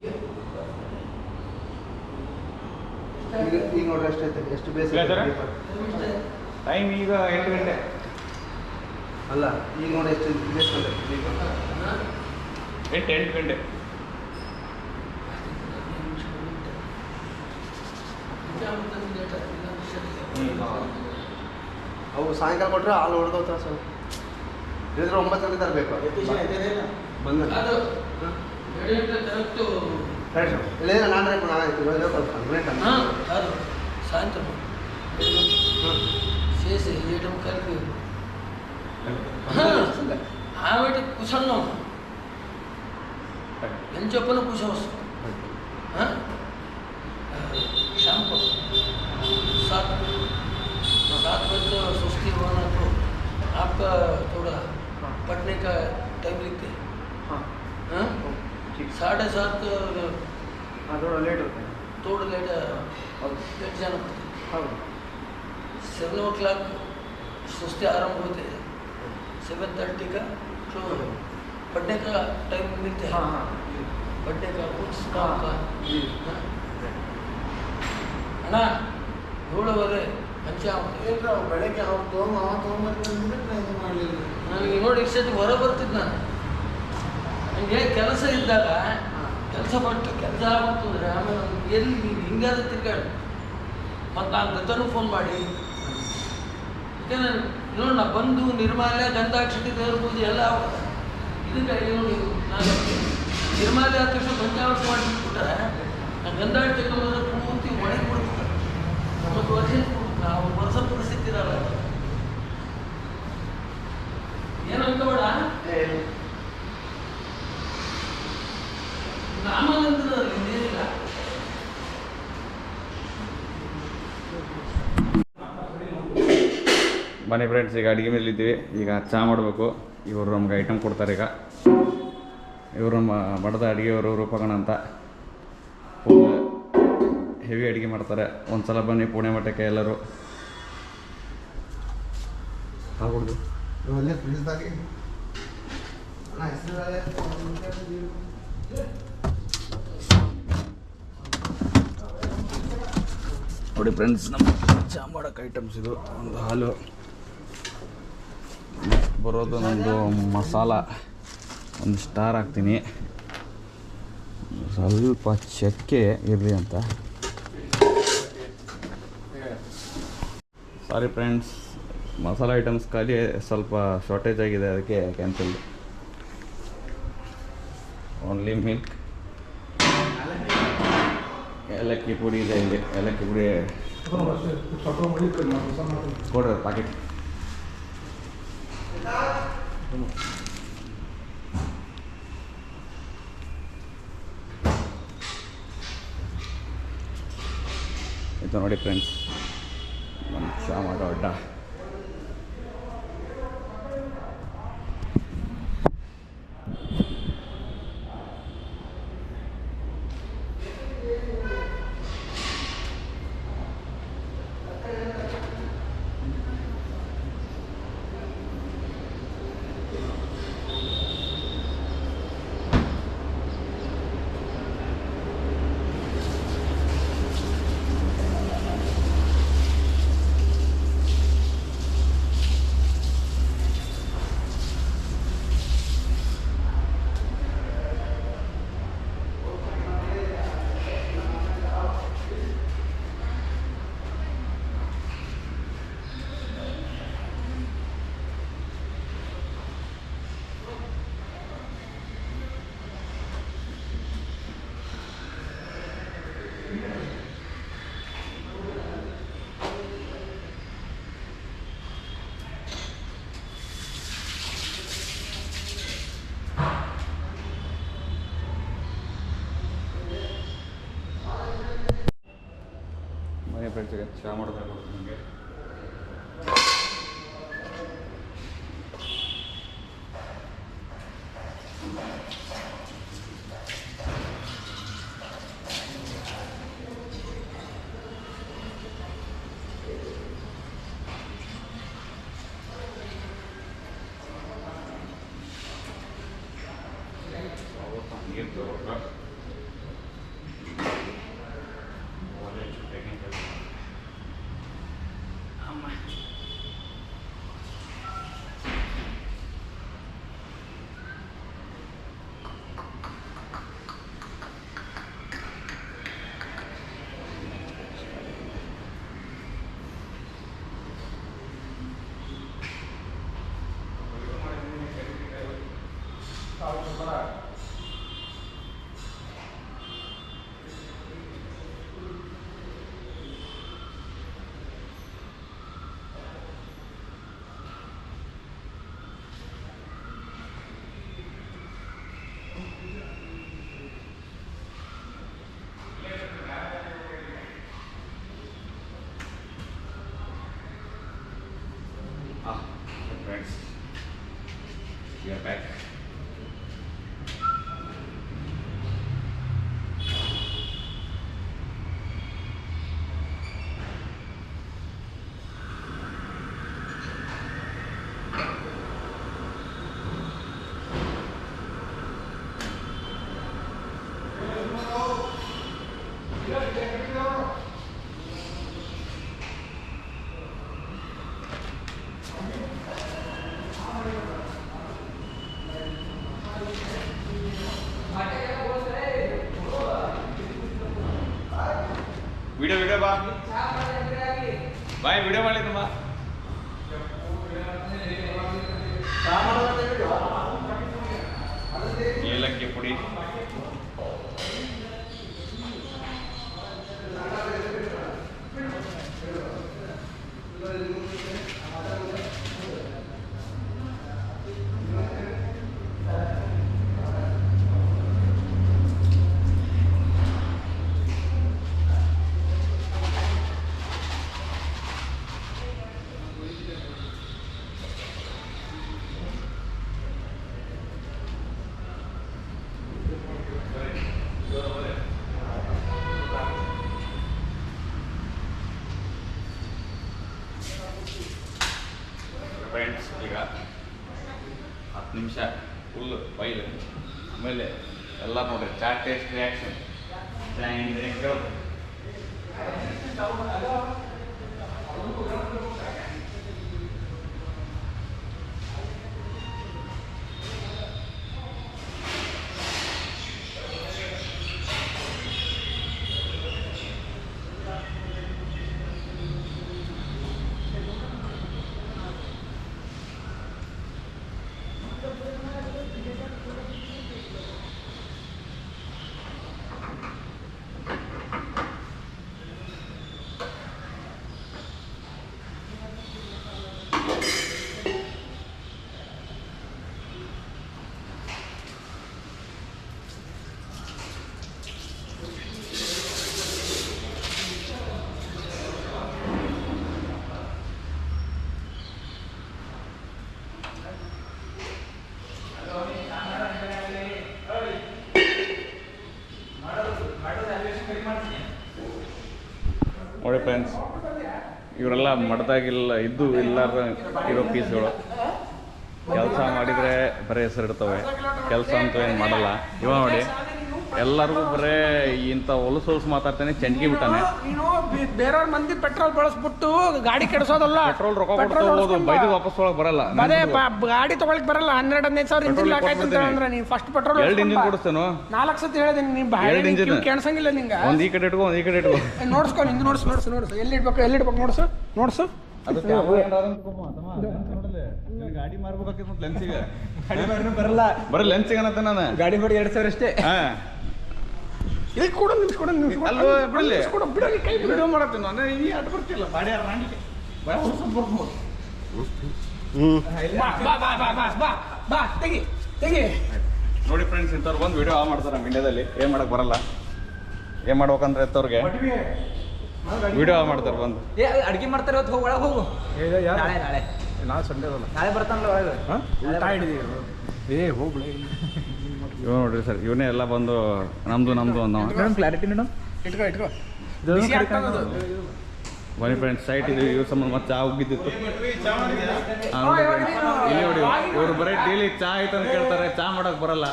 ಈಗ ನೋಡ್ರಿ ಎಷ್ಟೈತೆ, ಎಷ್ಟು ಬೇಸ್ ಟೈಮ್ ಈಗ 8 ಗಂಟೆ ಅಲ್ಲ, ಈಗ ನೋಡಿ ಎಷ್ಟು ಬೇಸ್ ಈಗ 8 ಗಂಟೆ. ಅವು ಸಾಯಂಕಾಲ ಕೊಟ್ಟರೆ ಹಾಲು ಹೊಡೆದೋಗ್ತಾರೆ ಸ್ವಲ್ಪ. ಇದ್ರೆ 9 ಗಂಟೆ ತರಬೇಕು ಬಂದ ಇಲ್ಲ ನಾನು ರೇపు సాయంత్రం చేసి వేయడం కలిపి ఆవిడ కూర్చున్నాం ఎంత చెప్పిన కూర్చోవచ్చు. शाम को 7 बजे तो सुस्ती होना तो आपका थोड़ा पढ़ने का टाइम लिखते हैं. हाँ 7:30 थोड़ा लेट होता है, थोड़ा लेट जाना पड़ता है. 7 o'clock सुस्ती आरंभ होते हैं. 7:30 का तो पढ़ने का टाइम मिलते हैं. पढ़ने का कुछ काम का ಅಣ್ಣ 7:30 ಬೆಳಗ್ಗೆ ಅವ್ರು ತೊಗೊಂಬರ್ತೀನಿ ಮಾಡಲಿಲ್ಲ. ನನಗೆ ನೋಡಿ ಇಷ್ಟೊತ್ತಿಗೆ ಹೊರ ಬರ್ತಿದ್ದು ನಾನು. ನನಗೆ ಕೆಲಸ ಇದ್ದಾಗ ಕೆಲಸ ಆಗ್ತಂದ್ರೆ ಆಮೇಲೆ ಎಲ್ಲಿ ಹಿಂಗಾದ್ರೆ ತಿರ್ಗಾಡಿ ಮತ್ತು ನಾನು ಗತನೂ ಫೋನ್ ಮಾಡಿ ನೋಡಿ ನಾ ಬಂದು ನಿರ್ಮಾಲ್ಯ ಗಂಧಾಕ್ಷತೆ ದೇವ್ರ ಪೂಜೆ ಎಲ್ಲ ಇದಕ್ಕೆ ನೋಡಿ ನಾನು ನಿರ್ಮಾಲ್ಯ ಆದ ತಕ್ಷಣ ಪಂಚಾವರ್ತ ಮಾಡಿಬಿಟ್ಬಿಟ್ರೆ ನಾನು ಗಂಧಾಕ್ಷತೆ ತಗೊಂಡ್ರೆ ಪೂರ್ತಿ ಒಣಗಿ ಬಿಡ್ತಾರೆ. ನಮ್ಮದು ವರ್ಷ ನಾವು ವರ್ಷ ಪರಿಸ್ಥಿತಿ ಇರಲ್ಲ. ಏನು ಅನ್ಕೋಬೇಡ, ನಾಮನಂತರಲ್ಲಿ ಇನ್ನೇನಿಲ್ಲ. ಬನ್ನಿ ಫ್ರೆಂಡ್ಸ್, ಈಗ ಅಡುಗೆ ಮೇಲೆ ಇದ್ದೀವಿ. ಈಗ ಚಹಾ ಮಾಡಬೇಕು. ಇವರು ನಮ್ಗೆ ಐಟಮ್ ಕೊಡ್ತಾರೆ. ಈಗ ಇವರು ನಮ್ಮ ಮಠದ ಅಡುಗೆಯವರು ರೂಪಗಣ ಅಂತ ಹೆವಿ ಅಡುಗೆ ಮಾಡ್ತಾರೆ. ಒಂದು ಸಲ ಬನ್ನಿ ಪುಣೆ ಮಠಕ್ಕೆ ಎಲ್ಲರೂ. ಹಾಕೊಡ್ದು ನೋಡಿ ಫ್ರೆಂಡ್ಸ್, ನಮ್ಮ ಚಹಾ ಮಾಡೋಕ್ಕೆ ಐಟಮ್ಸ್ ಇದು. ಒಂದು ಹಾಲು, ಬರೋದು ನಮ್ಮದು ಮಸಾಲ, ಒಂದು ಸ್ಟಾರ್ ಹಾಕ್ತೀನಿ, ಸ್ವಲ್ಪ ಚಕ್ಕೆ ಇರಲಿ ಅಂತ. ಸಾರಿ ಫ್ರೆಂಡ್ಸ್, ಮಸಾಲ ಐಟಮ್ಸ್ ಖಾಲಿ, ಸ್ವಲ್ಪ ಶಾರ್ಟೇಜ್ ಆಗಿದೆ, ಅದಕ್ಕೆ ಕ್ಯಾನ್ಸಲ್. ಓನ್ಲಿ ಮಿಲ್ಕ್, ಏಲಕ್ಕಿ ಪುಡಿ ಇದೆ ಇಲ್ಲಿ. ಏಲಕ್ಕಿ ಪುಡಿ ಕೊಡ್ರಿ ಪ್ಯಾಕೆಟ್. ಇದು ನೋಡಿ ಫ್ರೆಂಡ್ಸ್, ನಮ್ಮ ಚಹಾ ಮಾಡೋ ಅಡ್ಡ. ಮನೆ ಫ್ರೆಂಡ್ಸಿಗೆ ಚಹಾ ಮಾಡೋದು ನನಗೆ. ನೀರು ವಿಡಿಯೋ ಬಾ ಬಾಯ್ ವಿಡಿಯೋ ಮಾಡಿದ್ದು ಬಾ ಏಲಕ್ಕಿ ಪುಡಿ ಫ್ರೆಂಡ್ಸ್ ಈಗ 10 ನಿಮಿಷ ಫುಲ್ ಬೈಲು ಆಮೇಲೆ ಎಲ್ಲ ನೋಡ್ರಿ ಚಾ ಟೇಸ್ಟ್ ರಿಯಾಕ್ಷನ್ ಚಾ ಹೆಂಗಿದೆ ಕೇಳೋದು ನೋಡಿ ಫ್ರೆಂಡ್ಸ್ ಇವರೆಲ್ಲ ಮಡ್ದಾಗಿಲ್ಲ ಇದ್ದು ಇಲ್ಲಾರ ಇರೋ ಪೀಸ್ಗಳು ಕೆಲಸ ಮಾಡಿದರೆ ಬರೀ ಹೆಸರಿಡ್ತವೆ ಕೆಲಸ ಅಂತೂ ಏನು ಮಾಡಲ್ಲ ಇವ ನೋಡಿ ಎಲ್ಲರಿಗೂ ಬರೇ ಇಂಥ ಹೊಲಸು ಮಾತಾಡ್ತಾನೆ ಚಂಡ್ಗಿ ಬಿಟ್ಟಾನೆ ನೀನು ಬೇರೆಯವ್ರ ಮಂದಿ ಪೆಟ್ರೋಲ್ ಬಳಸ್ಬಿಟ್ಟು ಗಾಡಿ ಕೆಡಿಸೋದಲ್ಲ ಪೆಟ್ರೋಲ್ ರೊಕ್ಕ ಕೊಡ್ಬೋದು ಬೈದು ವಾಪಸ್ ಒಳಗೆ ಬರಲ್ಲ ಅದೇ ಗಾಡಿ ತಗೊಳಕ್ ಬರಲ್ಲ 12-15 ಸಾವಿರ ಇಂಜಿನ್ ಹಾಕಾಯ್ತು ಅಂದ್ರೆ ನೀನ್ ಫಸ್ಟ್ ಪೆಟ್ರೋಲ್ 2 ಇಂಜಿನ್ ಕೊಡಿಸ್ತೇನು 4 ಸತಿ ಹೇಳಿದೀನಿ ನೀನ್ ಕೇಳ್ಸಂಗಿಲ್ಲ ನಿಂಗ ಒಂದು ಈ ಕಡೆ ಇಟ್ಕೋ ಒಂದು ಈ ಕಡೆ ಇಟ್ಕೋ ನೋಡ್ಸ್ಕೊ ನಿಂದು ನೋಡ್ಸು ಎಲ್ಲಿ ಇಡ್ಬೇಕು ನೋಡ್ಸು ಗಾಡಿ ಮಾರ್ಬೇಕಾಗಿತ್ತು ಲೆನ್ಸಿಗೆ ಬರಲ್ಲ ಬರೀ ಲೆನ್ಸಿಗೆ ಅನ್ನತ್ತೆ ನಾನು ಗಾಡಿ ಮಾಡಿ 2,000 ಅಷ್ಟೇ ಅಲ್ವ ಬಿಡಲಿ ಕೈ ವಿಡಿಯೋ ಮಾಡತ್ತೀನಿ ನಾನು ಈ ಅಡ್ಡ ಬರ್ತಿಲ್ಲ ಬಾಡಿ ರಾಣಿಗೆ ನೋಡಿ ಫ್ರೆಂಡ್ಸ್ ಇಂಥವ್ರು ಬಂದು ವಿಡಿಯೋ ಆನ್ ಮಾಡ್ತಾರೆ ನಮ್ಮ ಇಂಡಿಯಾದಲ್ಲಿ ಏನು ಮಾಡಕ್ ಬರಲ್ಲ ಏನು ಮಾಡ್ಬೇಕಂದ್ರೆ ಎತ್ತವ್ರಿಗೆ ವಿಡಿಯೋ ಆನ್ ಮಾಡ್ತಾರೆ ಬಂದು ಅಡ್ಗೆ ಮಾಡ್ತಾರೆ ಇವತ್ತು ಹೋಗಿ ಒಳಗೆ ಹೋಗು ನಾಳೆ ನಾವು ಸಂಡೇ ಅಲ್ಲ ನಾಳೆ ಬರ್ತಾನಲ್ಲ ಒಳಗೆ ಹೋಗ್ಬಿಡಿ ಇವ್ ನೋಡ್ರಿ ಸರ್ ಇವನೇ ಎಲ್ಲ ಬಂದು ನಮ್ದು ಅಂದ ಕ್ಲಾರಿಟಿ ಮೇಡಮ್ ಇಟ್ಕೋ ಬನ್ನಿ ಫ್ರೆಂಡ್ಸ್ ಸೈಟ್ ಇದು ಇವ್ರ ಸಂಬಂಧ ಮತ್ತೆ ಚಾ ಉಗ್ಗಿದ್ದಿತ್ತು ಇಲ್ಲಿ ನೋಡಿ ಇವ್ರು ಬರೀ ಡೈಲಿ ಚಾ ಆಯ್ತು ಅಂತ ಕೇಳ್ತಾರೆ ಚಾ ಮಾಡಕ್ ಬರಲ್ಲ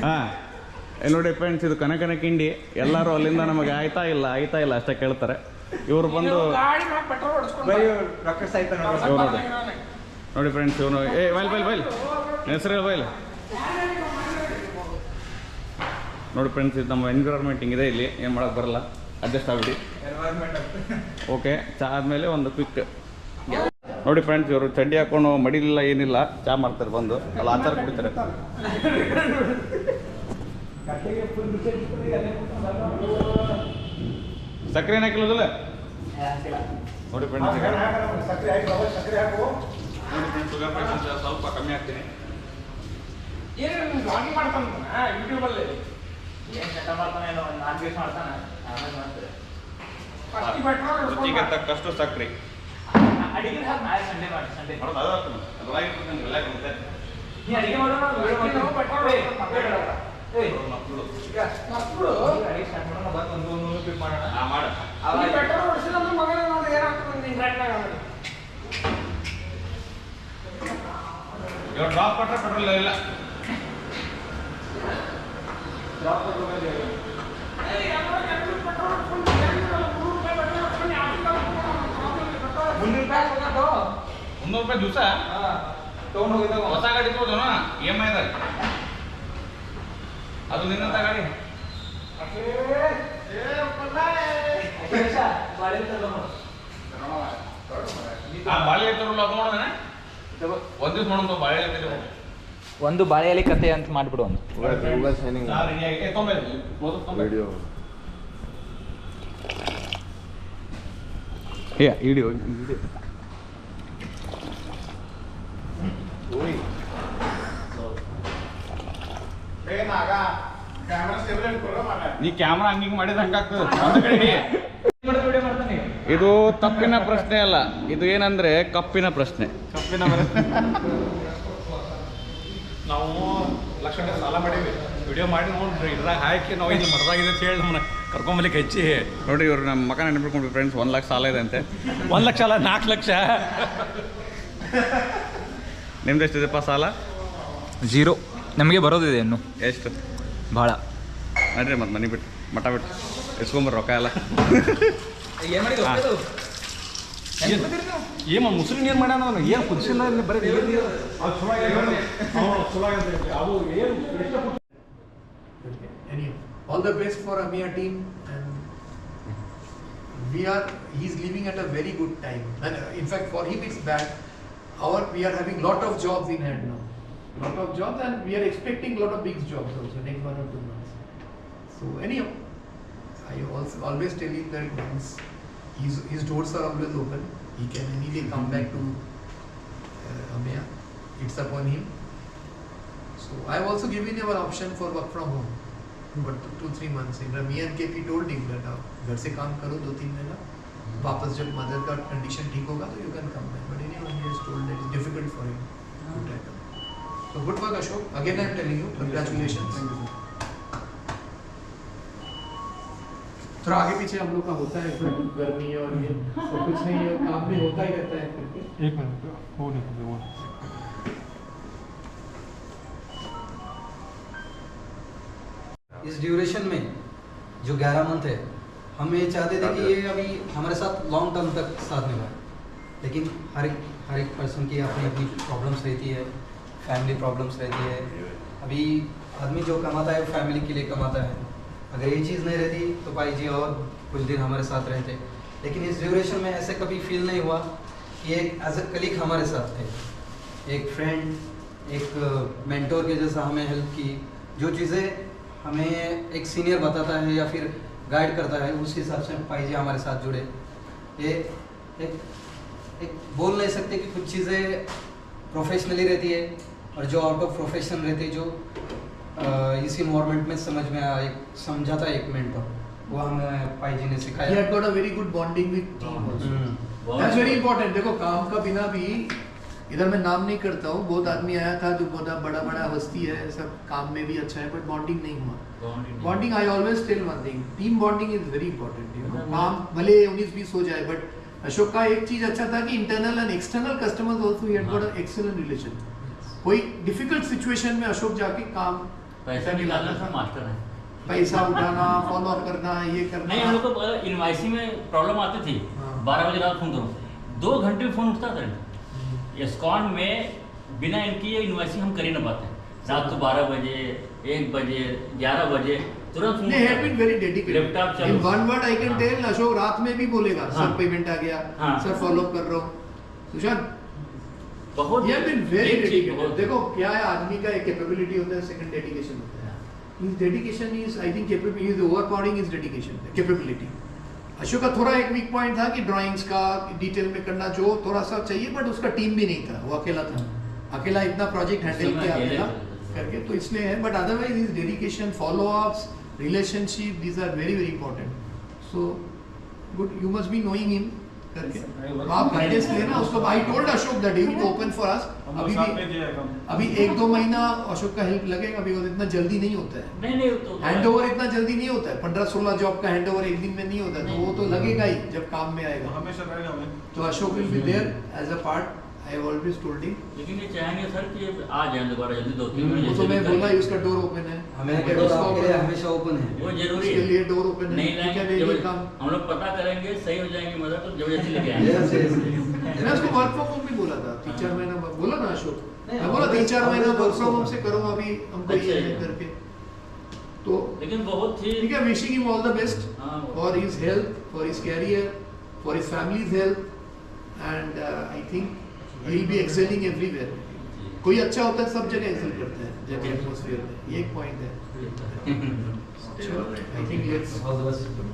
ಹಾ ನೋಡಿ ಫ್ರೆಂಡ್ಸ್ ಇದು ಕನಕನ ಕಿಂಡಿ ಎಲ್ಲರೂ ಅಲ್ಲಿಂದ ನಮಗೆ ಆಯ್ತಾ ಇಲ್ಲ ಅಷ್ಟೇ ಕೇಳ್ತಾರೆ ಇವ್ರು ಬಂದು ಇವ್ರು ನೋಡಿ ಫ್ರೆಂಡ್ಸ್ ಇವನು ಬೈಲ್ ಹೆಸರು ಬೈಲ್ ನೋಡಿ ಫ್ರೆಂಡ್ಸ್ ಇದು ನಮ್ಮ ಎನ್ವಿರಾನ್ಮೆಂಟ್ ಹಿಂಗಿದೆ ಇಲ್ಲಿ ಏನು ಮಾಡೋಕ್ಕೆ ಬರಲ್ಲ ಅಡ್ಜಸ್ಟ್ ಆಗ್ಬಿಡಿ ಓಕೆ ಚಾ ಆದಮೇಲೆ ಒಂದು ಕ್ವಿಕ್ ನೋಡಿ ಫ್ರೆಂಡ್ಸ್ ಇವರು ಚಡ್ಡಿ ಹಾಕೊಂಡು ಮಡಿಲಿಲ್ಲ ಏನಿಲ್ಲ ಚಾ ಮಾಡ್ತಾರೆ ಬಂದು ಅಲ್ಲಿ ಆಚಾರ ಕುಡಿತಾರೆ ಸಕ್ಕರೆ ಹಾಕಿಲ್ಲದಲ್ಲ ನೋಡಿ ಫ್ರೆಂಡ್ಸ್ ಶುಗರ್ ಪೇಷಂಟ್ ಸ್ವಲ್ಪ ಕಮ್ಮಿ ಆಗ್ತೀನಿ ಯೂಟ್ಯೂಬಲ್ಲಿ ರುಚಿಗೆ ತಕ್ಕಷ್ಟು ಸಕ್ಕರೆ ಇವಾಗ ಡ್ರಾಪ್ ಕೊಟ್ಟರೆ ಪೆಟ್ರೋಲ್ ಇಲ್ಲ ₹300 ದಿವಸ ತಗೊಂಡು ಹೋಗಿದ್ದಾಗ ಹೊಸ ಗಾಡಿ ತಗೋದನ EMI ದಾಗ ಅದು ನಿನ್ನಂತ ಗಾಡಿ ಬಾಳೆ ಎತ್ತರಲ್ಲ ಅದು ನೋಡೋಣ ಒಂದು ದಿವ್ಸ ನೋಡೋದು ಬಾಳೆ ಎತ್ತರಿ ಒಂದು ಬಾಳೆ ಎಲೆ ಕತೆ ಅಂತ ಮಾಡ್ಬಿಡು ಒಂದು ವಿಡಿಯೋ ವಿಡಿಯೋ ನೀ ಕ್ಯಾಮ್ರಾ ಹಂಗಿಂಗ್ ಮಾಡಿದ್ರೆ ಹಂಗಾಗ್ತದೆ ಒಂದು ಕಡೆ ಇದು ತಪ್ಪಿನ ಪ್ರಶ್ನೆ ಅಲ್ಲ, ಇದು ಏನಂದ್ರೆ ಕಪ್ಪಿನ ಪ್ರಶ್ನೆ. ನಾವು ಲಕ್ಷ ಸಾಲ ಮಾಡೀವಿ, ವಿಡಿಯೋ ಮಾಡಿ ನೋಡ್ರಿ ಇದ್ರಾಗ ಹಾಕಿ ನಾವು ಇಲ್ಲಿ ಮರದಾಗಿದೆ ಅಂತ ಹೇಳಿ ನಮ್ಮನ್ನ ಕರ್ಕೊಂಬಲಿಕ್ಕೆ ಹೆಚ್ಚಿ ನೋಡಿ ಇವ್ರು ನಮ್ಮ ಮಕ್ಕ ನೆನ್ಪಿಟ್ಕೊಂಡು ಫ್ರೆಂಡ್ಸ್ 1 ಲಕ್ಷ ಸಾಲ ಇದೆ ಅಂತೆ. 1 ಲಕ್ಷ ಅಲ್ಲ 4 ಲಕ್ಷ. ನಿಮ್ದು ಎಷ್ಟಿದೆಪ್ಪ ಸಾಲ? 0. ನಮಗೆ ಬರೋದಿದೆ ಇನ್ನು ಎಷ್ಟು? ಭಾಳ. ನಡ್ರಿ ಮತ್ತೆ ಮನೆ ಬಿಟ್ಟು ಮಠ ಬಿಟ್ಟು ಇಸ್ಕೊಂಬರ್ರಿ ರೊಕ್ಕ ಎಲ್ಲ. ಏನು ಮುಸ್ಲಿಂ ಏನು ಮಾಡ್ಯಾನ ಅವನು ಏನು ಕುದಿಸಿಲ್ಲ ಬರೀ all the best for Amia team, and he's leaving at a very good time, and in fact for him it's bad. We are having lot of jobs in hand now, lot of jobs, and we are expecting lot of big jobs also next 1 or 2 months. So anyhow, I also always tell him that once his doors are always open, he can any day come back to Amia. It's upon him. So I have also given him an option for work from home for 2-3 months. Me and KP told him that आप घर से काम करो 2-3 महीना, वापस जब mother का condition ठीक होगा तो you can come back. But anyway, he has told that it's difficult for him to tackle. So good work Ashok. Again I am telling you, congratulations. Thank you. थोड़ा आगे पीछे हम लोग का होता है, गर्मी और ये तो कुछ नहीं है, काम में होता ही रहता है करके. एक मिनट हो नहीं इस ड्यूरेशन में जो 11 मंथ है, हम ये चाहते थे कि ये अभी हमारे साथ लॉन्ग टर्म तक साथ निभाए, लेकिन हर एक पर्सन की अपनी अपनी प्रॉब्लम्स रहती है, फैमिली प्रॉब्लम्स रहती है. अभी आदमी जो कमाता है फैमिली के लिए कमाता है. अगर ये चीज़ नहीं रहती तो भाई जी और कुछ दिन हमारे साथ रहते, लेकिन इस ड्यूरेशन में ऐसे कभी फील नहीं हुआ कि एक एज अ कलीग हमारे साथ थे, एक फ्रेंड, एक मेंटोर के जैसा हमें हेल्प की. जो चीज़ें हमें एक सीनियर बताता है या फिर गाइड करता है, उस हिसाब से भाई जी हमारे साथ जुड़े. ये एक बोल नहीं सकते कि कुछ चीज़ें प्रोफेशनली रहती है और जो आउट ऑफ प्रोफेशन रहती है, जो इस इन्वायरमेंट में समझ में आया, एक समझा था एक मेंटर, वो हमें पाई जी ने सिखाया. He had got a very good bonding with team also. That's very important. देखो काम का बिना भी, इधर मैं नाम नहीं करता हूँ, बहुत आदमी आया था जो बहुत बड़ा हस्ती है, सब काम में भी अच्छा है, बट बॉन्डिंग नहीं हुआ. Bonding I always tell one thing, team bonding is very important. काम भले 19-20 हो जाए, बट अशोक का एक चीज अच्छा था कि internal and external customers also he had got a excellent relation. कोई डिफिकल्ट सिचुएशन में अशोक जाके काम पैसा निकालना का मास्टर है, पैसा उठाना, फॉलो अप करना, ये करना. नहीं हम लोग को इनवाइसी में प्रॉब्लम आती थी. 12 बजे रात फोन करो, 2 घंटे में फोन उठता था. एस्कॉन में बिना इनकी ये इनवाइसी हम कर ही ना पाते. रात को 12 बजे, 1 बजे, 11 बजे तुरंत They have been very dedicated. Laptop In one word I can tell, Ashok रात में भी बोलेगा, सर पेमेंट आ गया, सर फॉलो अप कर रहा हूँ. सुशांत, बहुत he has been very dedicated. देखो क्या है, आदमी का एक कैपेबिलिटी होता है, सेकंड डेडिकेशन होता है. His dedication is, I think, capability is overpowering his dedication, capability. Ashok का थोड़ा एक वीक पॉइंट था कि ड्राइंग्स का डिटेल में करना जो थोड़ा सा चाहिए, बट उसका टीम भी नहीं था, वो अकेला था, अकेला इतना प्रोजेक्ट हैंडल किया अकेला करके, तो इसलिए है. But otherwise his dedication, follow ups, relationship, these are very very important. So good, you must be knowing him करके आप गाइडेंस लेना उसको. I told Ashok that he will open for us. अभी 1-2 महीना अशोक का हेल्प लगेगा, बिकॉज इतना जल्दी नहीं होता है. नहीं हैंड ओवर इतना जल्दी नहीं होता है. 15-16 जॉब का हैंड ओवर एक दिन में नहीं होता है, तो वो तो लगेगा ही जब काम में आएगा. तो Ashok will be there as a part. I have always told him. लेकिन ये चाहेंगे सर कि आ जाए दोबारा जल्दी 2-3 महीने. वो तो मैं बोला ही, उसका डोर ओपन है, हमेशा ओपन है, वो जरूरी उसके है. लिए डोर ओपन है. नहीं ठीक है, लाएंगे, ये काम हम लोग पता करेंगे, सही हो जाएंगे मदद तो जबरदस्ती लेके आएंगे. मैं उसको वर्क फ्रॉम होम भी बोला था. 3-4 महीना बोला ना अशोक, मैं बोला 3-4 महीना वर्क फ्रॉम होम से करो, अभी हमको ये है करके. तो लेकिन बहुत ही ठीक है, wishing him all the best हाँ, for his health, for his career, for his family's health, and I think he will be excelling everywhere. कोई अच्छा होता है सब जगह एक्सेल करते हैं जब एटमॉस्फेयर में, ये एक पॉइंट है. चलो, आई थिंक लेट्स